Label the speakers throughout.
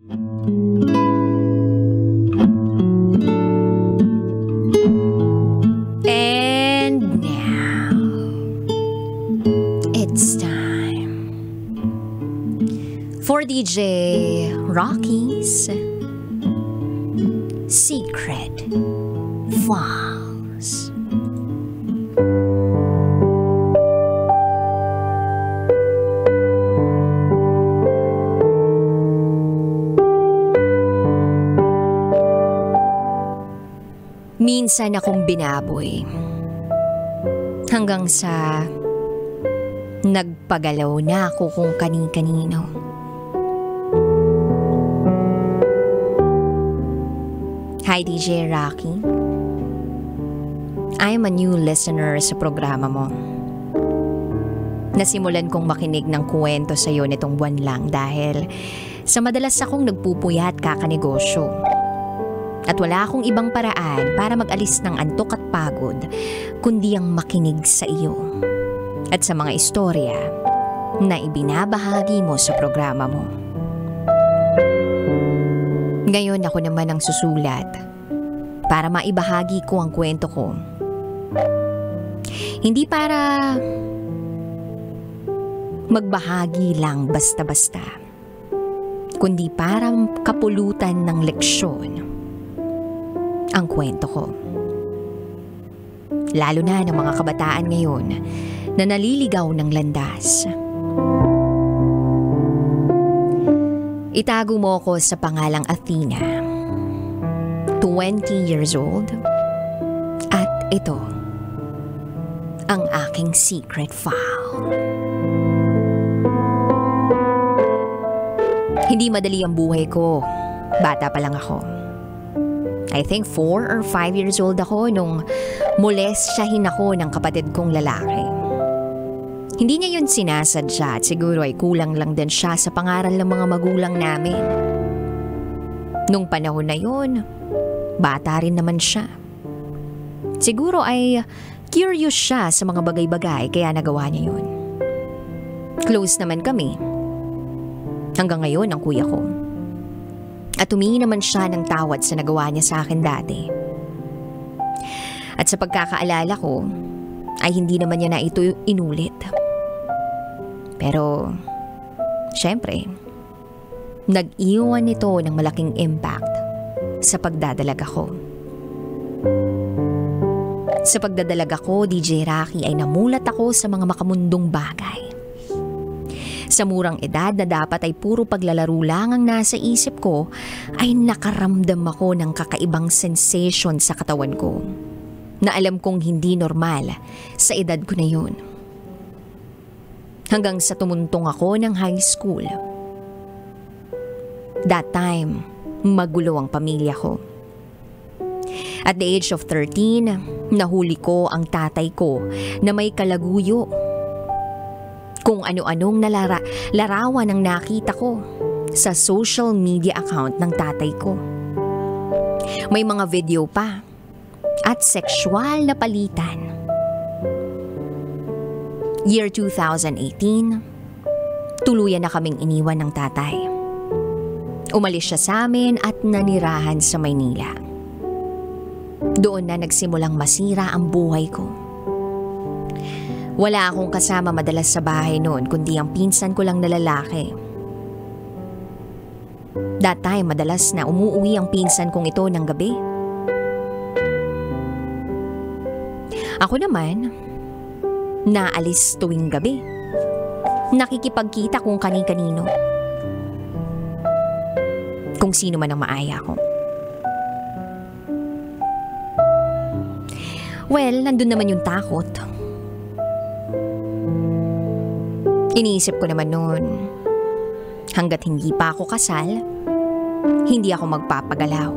Speaker 1: And now, it's time for DJ Rocky's Secret Files. Minsan akong binaboy hanggang sa nagpagalaw na ako kung kani-kanino. Hi DJ Rocky. I'm a new listener sa programa mo. Nasimulan kong makinig ng kwento sa iyo nitong buwan lang dahil sa madalas akong nagpupuyat kakanegosyo. At wala akong ibang paraan para mag-alis ng antok at pagod kundi ang makinig sa iyo at sa mga istorya na ibinabahagi mo sa programa mo. Ngayon ako naman ang susulat para maibahagi ko ang kwento ko. Hindi para magbahagi lang basta-basta, kundi para kapulutan ng leksyon ang kwento ko. Lalo na ng mga kabataan ngayon na naliligaw ng landas. Itago mo ko sa pangalang Athena, 20 years old, at ito ang aking secret file. Hindi madali ang buhay ko. Bata pa lang ako. I think 4 or 5 years old ako nung molestyahin ako ng kapatid kong lalaki. Hindi niya yun sinasadya at siguro ay kulang lang din siya sa pangaral ng mga magulang namin. Nung panahon na yun, bata rin naman siya. Siguro ay curious siya sa mga bagay-bagay kaya nagawa niya yun. Close naman kami. Hanggang ngayon ang kuya ko. At humingi naman siya ng tawad sa nagawa niya sa akin dati. At sa pagkakaalala ko, ay hindi naman niya na ito inulit. Pero, syempre, nag-iwan ito ng malaking impact sa pagdadalaga ko. Sa pagdadalaga ko, DJ Rocky, ay namulat ako sa mga makamundong bagay. Sa murang edad na dapat ay puro paglalaro lang ang nasa isip ko, ay nakaramdam ako ng kakaibang sensation sa katawan ko na alam kong hindi normal sa edad ko na yun. Hanggang sa tumuntong ako ng high school. That time, magulo ang pamilya ko. At the age of 13, nahuli ko ang tatay ko na may kalaguyo. Kung ano-anong larawan ang nakita ko sa social media account ng tatay ko. May mga video pa at sexual na palitan. Year 2018, tuluyan na kaming iniwan ng tatay. Umalis siya sa amin at nanirahan sa Maynila. Doon na nagsimulang masira ang buhay ko. Wala akong kasama madalas sa bahay noon kundi ang pinsan ko lang na lalaki. That time, madalas na umuuwi ang pinsan kong ito ng gabi. Ako naman, naalis tuwing gabi. Nakikipagkita kung kani-kanino. Kung sino man ang maaya ko. Well, nandun naman yung takot. Iniisip ko naman noon, hanggat hindi pa ako kasal, hindi ako magpapagalaw.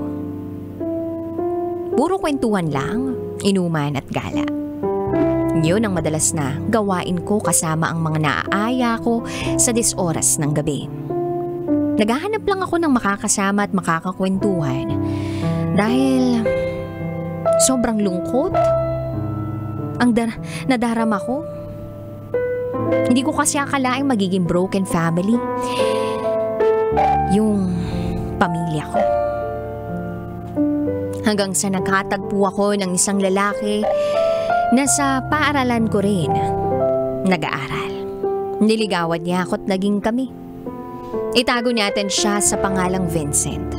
Speaker 1: Puro kwentuhan lang, inuman at gala. Yun ang madalas na gawain ko kasama ang mga naaaya ko sa 10 oras ng gabi. Naghahanap lang ako ng makakasama at makakakwentuhan dahil sobrang lungkot ang nadarama ko. Hindi ko kasi akalaing magiging broken family. Yung pamilya ko. Hanggang sa nagkatagpo ako ng isang lalaki na sa paaralan ko rin nag-aaral. Niligawan niya ako at naging kami. Itago natin siya sa pangalang Vincent.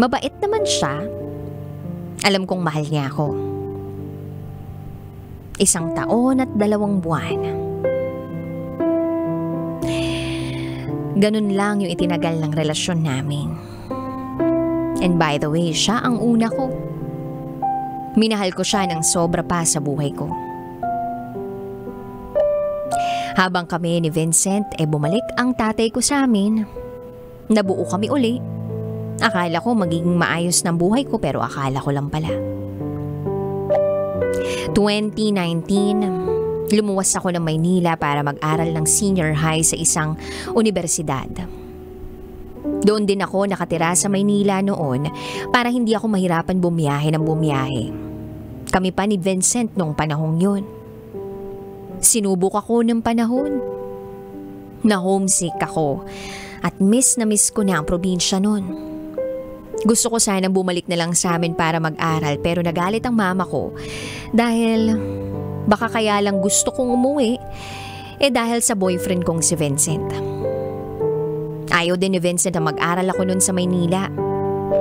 Speaker 1: Mabait naman siya. Alam kong mahal niya ako. 1 taon at 2 buwan. Ganun lang yung itinagal ng relasyon namin. And by the way, siya ang una ko. Minahal ko siya ng sobra pa sa buhay ko. Habang kami ni Vincent bumalik ang tatay ko sa amin, nabuo kami uli. Akala ko magiging maayos ng buhay ko pero akala ko lang pala. 2019, lumuwas ako ng Maynila para mag-aral ng senior high sa isang universidad. Doon din ako nakatira sa Maynila noon para hindi ako mahirapan bumiyahe ng bumiyahe. Kami pa ni Vincent nung panahong yun. Sinubok ako ng panahon. Na-homesick ako at miss na miss ko na ang probinsya noon. Gusto ko sanang bumalik na lang sa amin para mag-aral pero nagalit ang mama ko dahil baka kaya lang gusto kong umuwi dahil sa boyfriend kong si Vincent. Ayaw din ni Vincent na mag-aral ako noon sa Maynila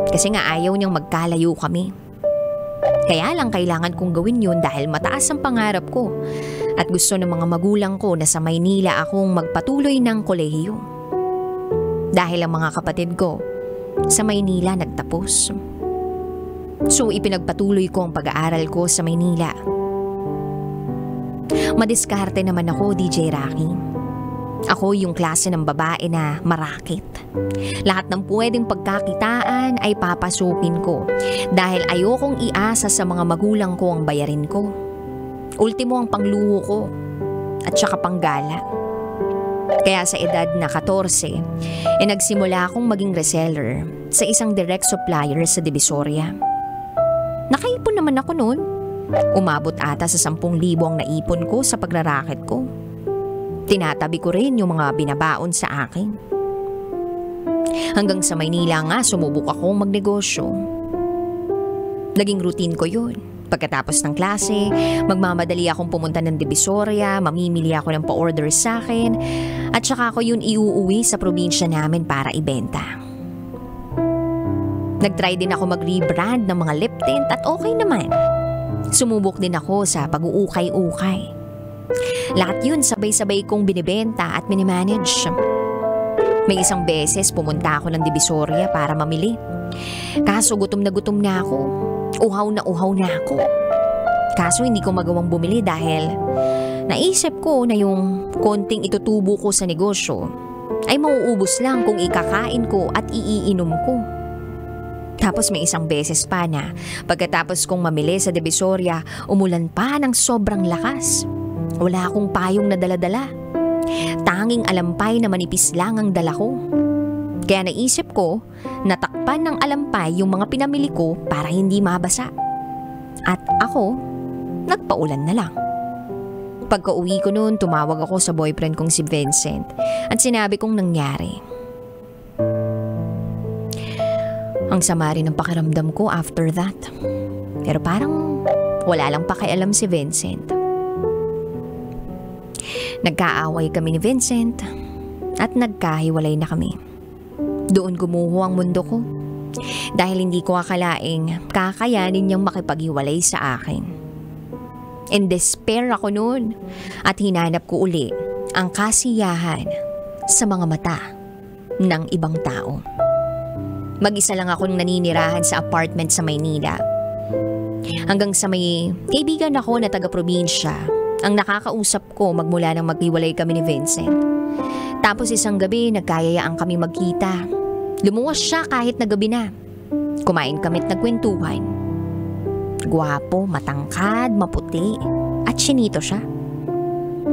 Speaker 1: kasi nga ayaw niyang magkalayo kami. Kaya lang kailangan kong gawin yun dahil mataas ang pangarap ko at gusto ng mga magulang ko na sa Maynila akong magpatuloy ng kolehiyo. Dahil ang mga kapatid ko sa Maynila nagtapos. So ipinagpatuloy ko ang pag-aaral ko sa Maynila. Madiskarte naman ako, DJ Rocky. Ako yung klase ng babae na marakit. Lahat ng pwedeng pagkakitaan ay papasukin ko dahil ayokong iasa sa mga magulang ko ang bayarin ko. Ultimo ang pangluho ko at saka panggala. Kaya sa edad na 14, nagsimula akong maging reseller sa isang direct supplier sa Divisoria. Nakaipon naman ako noon. Umabot ata sa 10,000 ang naipon ko sa pagraraket ko. Tinatabi ko rin yung mga binabaon sa akin. Hanggang sa Maynila nga sumubok akong magnegosyo. Naging routine ko yun. Pagkatapos ng klase, magmamadali akong pumunta ng Divisoria, mamimili ako ng pa-order sa akin, at saka ako yun iuuwi sa probinsya namin para ibenta. Nagtry din ako mag-rebrand ng mga lip tint at okay naman. Sumubok din ako sa pag-uukay-ukay. Lahat yun sabay-sabay kong binibenta at minimanage. May isang beses pumunta ako ng Divisoria para mamili. Kaso gutom na ako. Uhaw na ako. Kaso hindi ko magawang bumili dahil naisip ko na yung konting itutubo ko sa negosyo ay mauubos lang kung ikakain ko at iiinom ko. Tapos may isang beses pa na pagkatapos kong mamili sa Divisoria, umulan pa ng sobrang lakas. Wala akong payong na dala-dala. Tanging alampay na manipis lang ang dala ko. Kaya naisip ko, natakpan ng alampay yung mga pinamili ko para hindi mabasa. At ako, nagpaulan na lang. Pagka-uwi ko noon, tumawag ako sa boyfriend kong si Vincent at sinabi kong nangyari. Ang sama rin ng pakiramdam ko after that. Pero parang wala lang pakialam si Vincent. Nagkaaway kami ni Vincent at nagkahiwalay na kami. Doon gumuho ang mundo ko dahil hindi ko akalaing kakayanin niyang makipaghiwalay sa akin. In despair ako noon at hinanap ko uli ang kasiyahan sa mga mata ng ibang tao. Mag-isa lang akong naninirahan sa apartment sa Maynila. Hanggang sa may kaibigan ako na taga-probinsya ang nakakausap ko magmula nang maghiwalay kami ni Vincent. Tapos isang gabi nagkayayaan kami magkita. Lumuwas siya kahit na gabi na. Kumain kami at nagkwentuhan. Gwapo, matangkad, maputi at chinito siya.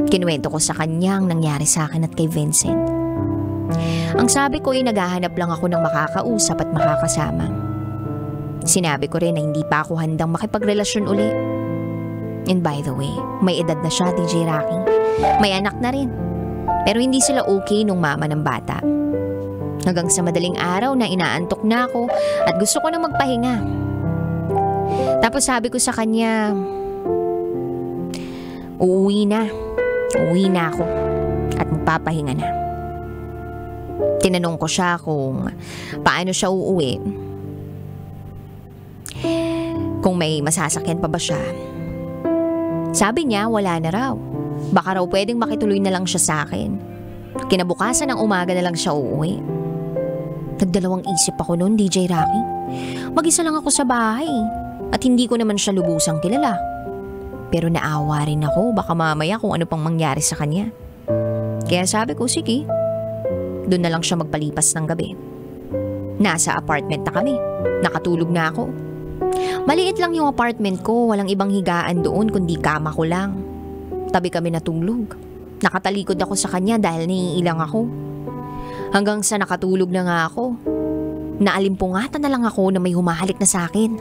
Speaker 1: Kinuwento ko sa kanya ang nangyari sa akin at kay Vincent. Ang sabi ko ay naghahanap lang ako ng makakausap at makakasama. Sinabi ko rin na hindi pa ako handang makipagrelasyon uli. And by the way, may edad na siya, DJ Rocky. May anak na rin. Pero hindi sila okay nung mama ng bata. Hanggang sa madaling araw na inaantok na ako at gusto ko na magpahinga. Tapos sabi ko sa kanya, uuwi na ako at magpapahinga na. Tinanong ko siya kung paano siya uuwi, kung may masasakyan pa ba siya. Sabi niya wala na raw, baka raw pwedeng makituloy na lang siya sa akin. Kinabukasan ng umaga na lang siya uuwi. Nagdalawang isip ako noon, DJ Rocky. Mag-isa lang ako sa bahay at hindi ko naman siya lubusang kilala. Pero naawa rin ako, baka mamaya kung ano pang mangyari sa kanya. Kaya sabi ko, sige, doon na lang siya magpalipas ng gabi. Nasa apartment na kami, nakatulog na ako. Maliit lang yung apartment ko, walang ibang higaan doon kundi kama ko lang. Tabi kami natulog. Nakatalikod ako sa kanya dahil naiilang ako. Hanggang sa nakatulog na nga ako, naalimpungatan na lang ako na may humahalik na sa akin.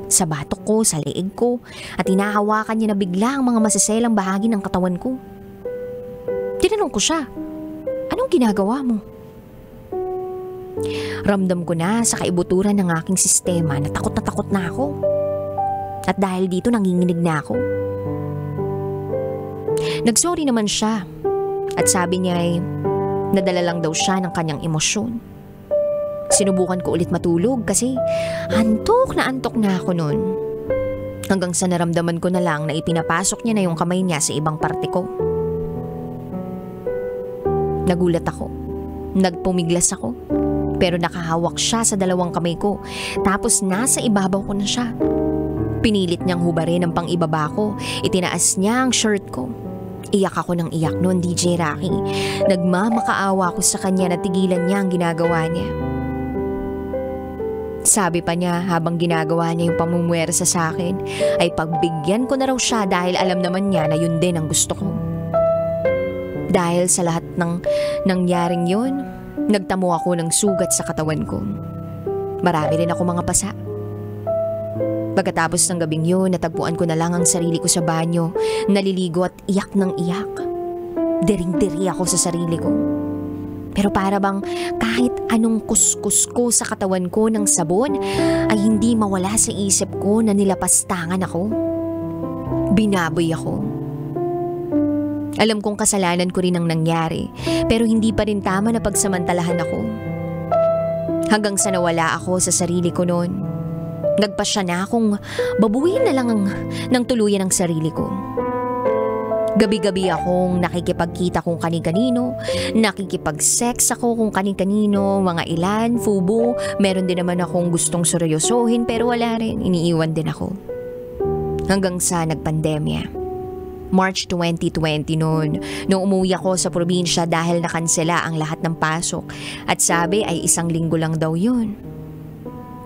Speaker 1: Sa batok ko, sa leeg ko, at hinahawakan niya na bigla ang mga masiselang bahagi ng katawan ko. Tinanong ko siya, anong ginagawa mo? Ramdam ko na sa kaibuturan ng aking sistema na takot na ako. At dahil dito nanginginig na ako. Nagsorry naman siya at sabi niya ay nadala lang daw siya ng kanyang emosyon. Sinubukan ko ulit matulog kasi antok na ako noon. Hanggang sa naramdaman ko na lang na ipinapasok niya na yung kamay niya sa ibang parte ko. Nagulat ako. Nagpumiglas ako. Pero nakahawak siya sa dalawang kamay ko. Tapos nasa ibabaw ko na siya. Pinilit niyang hubarin ang pang-ibaba ko. Itinaas niya ang shirt ko. Iyak ako ng iyak noon, DJ Rocky. Nagmamakaawa ko sa kanya na tigilan niya ang ginagawa niya. Sabi pa niya habang ginagawa niya yung pamumuwersa sa akin ay pagbigyan ko na raw siya dahil alam naman niya na yun din ang gusto ko. Dahil sa lahat ng nangyaring yun, nagtamo ako ng sugat sa katawan ko. Marami rin ako mga pasa. Pagkatapos ng gabing yun, natagpuan ko na lang ang sarili ko sa banyo, naliligo at iyak ng iyak. Dering-diri ako sa sarili ko. Pero para bang kahit anong kuskus ko sa katawan ko ng sabon, ay hindi mawala sa isip ko na nilapastangan ako. Binaboy ako. Alam kong kasalanan ko rin ang nangyari, pero hindi pa rin tama na pagsamantalahan ako. Hanggang sa nawala ako sa sarili ko noon. Nagpasya na akong babuhin na lang ng tuluyan ang sarili ko. Gabi-gabi akong nakikipagkita kung kani-kanino, nakikipag-sex ako kung kani-kanino, mga ilan, fubo, meron din naman akong gustong seryosohin pero wala rin, iniiwan din ako. Hanggang sa nagpandemya. March 2020 noon, nung umuwi ako sa probinsya dahil nakansela ang lahat ng pasok at sabi ay 1 linggo lang daw yun.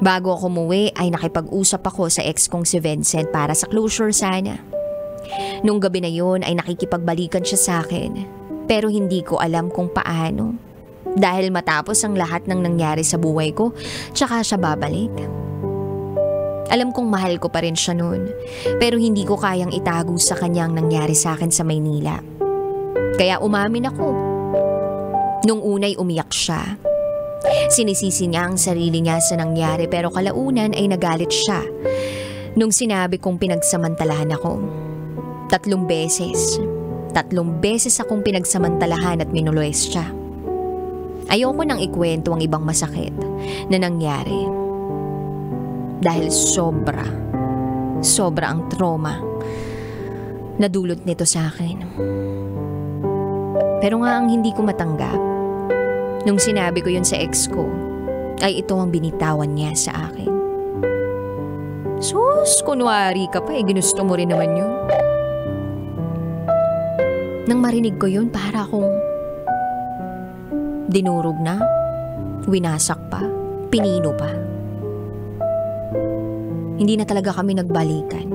Speaker 1: Bago ako umuwi ay nakipag-usap ako sa ex kong si Vincent para sa closure sana. Nung gabi na yun ay nakikipagbalikan siya sa akin pero hindi ko alam kung paano. Dahil matapos ang lahat ng nangyari sa buhay ko, tsaka siya babalik. Alam kong mahal ko pa rin siya noon pero hindi ko kayang itago sa kanya ang nangyari sa akin sa Maynila. Kaya umamin ako. Nung unay umiyak siya. Sinisisi niya ang sarili niya sa nangyari pero kalaunan ay nagalit siya nung sinabi kong pinagsamantalahan ako. 3 beses. 3 beses akong pinagsamantalahan at minulwes siya. Ayoko nang ikwento ang ibang masakit na nangyari. Dahil sobra ang trauma na dulot nito sa akin. Pero nga ang hindi ko matanggap, nung sinabi ko yun sa ex ko, ay ito ang binitawan niya sa akin. Sus, kunwari ka pa ginusto mo rin naman yun. Nang marinig ko yun, para akong dinurog na, winasak pa, pinino pa. Hindi na talaga kami nagbalikan.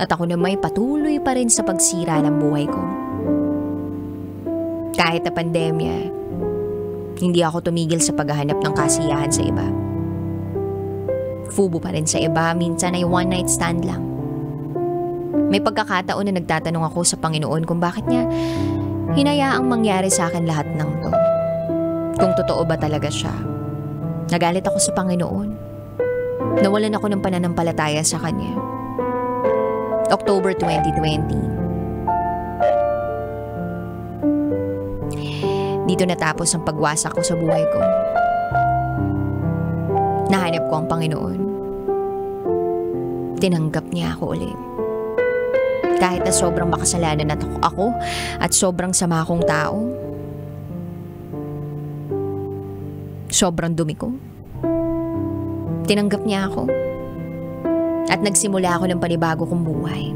Speaker 1: At ako na may patuloy pa rin sa pagsira ng buhay ko. Kahit na pandemya, hindi ako tumigil sa paghahanap ng kasiyahan sa iba. Fubo pa rin sa iba, minsan ay one night stand lang. May pagkakataon na nagtatanong ako sa Panginoon kung bakit niya hinayaang mangyari sa akin lahat ng to. kung totoo ba talaga siya. Nagalit ako sa Panginoon. Nawalan ako ng pananampalataya sa Kanya. October 2020. Dito natapos ang pagwasak ko sa buhay ko. Nahanap ko ang Panginoon. Tinanggap niya ako ulit. Kahit na sobrang makasalanan ako at sobrang sama akong tao. Sobrang dumi ko. Tinanggap niya ako. At nagsimula ako ng panibago kong buhay.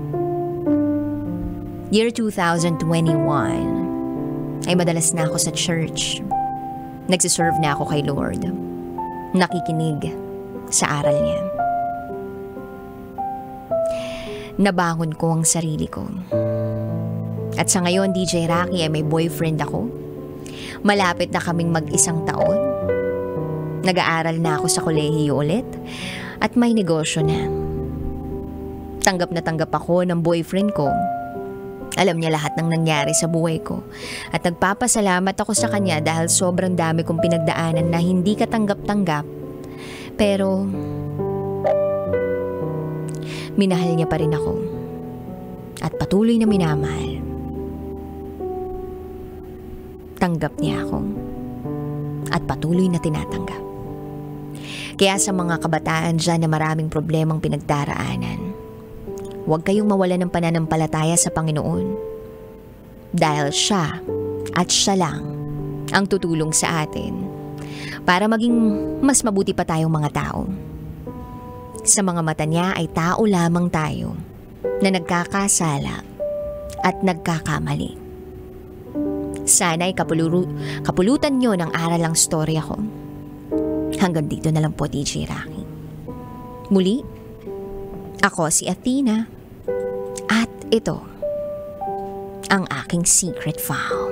Speaker 1: Year 2021 ay madalas na ako sa church. Nagsiserve na ako kay Lord. Nakikinig sa aral niya. Nabangon ko ang sarili ko. At sa ngayon, DJ Rocky, ay may boyfriend ako. Malapit na kaming mag-1 taon. Nag-aaral na ako sa kolehiyo ulit. At may negosyo na. Tanggap na tanggap ako ng boyfriend ko. Alam niya lahat ng nangyari sa buhay ko. At nagpapasalamat ako sa kanya dahil sobrang dami kong pinagdaanan na hindi katanggap-tanggap. Pero minahal niya pa rin ako. At patuloy na minamahal. Tanggap niya ako. At patuloy na tinatanggap. Kaya sa mga kabataan dyan na maraming problemang pinagdaraanan, huwag kayong mawala ng pananampalataya sa Panginoon. Dahil siya at siya lang ang tutulong sa atin para maging mas mabuti pa tayong mga tao. Sa mga mata niya ay tao lamang tayo na nagkakasala at nagkakamali. Sana ay kapulutan nyo ng aral ang storya ko. Hanggang dito na lang po, DJ Rocky. Muli, ako si Athena at ito ang aking secret file.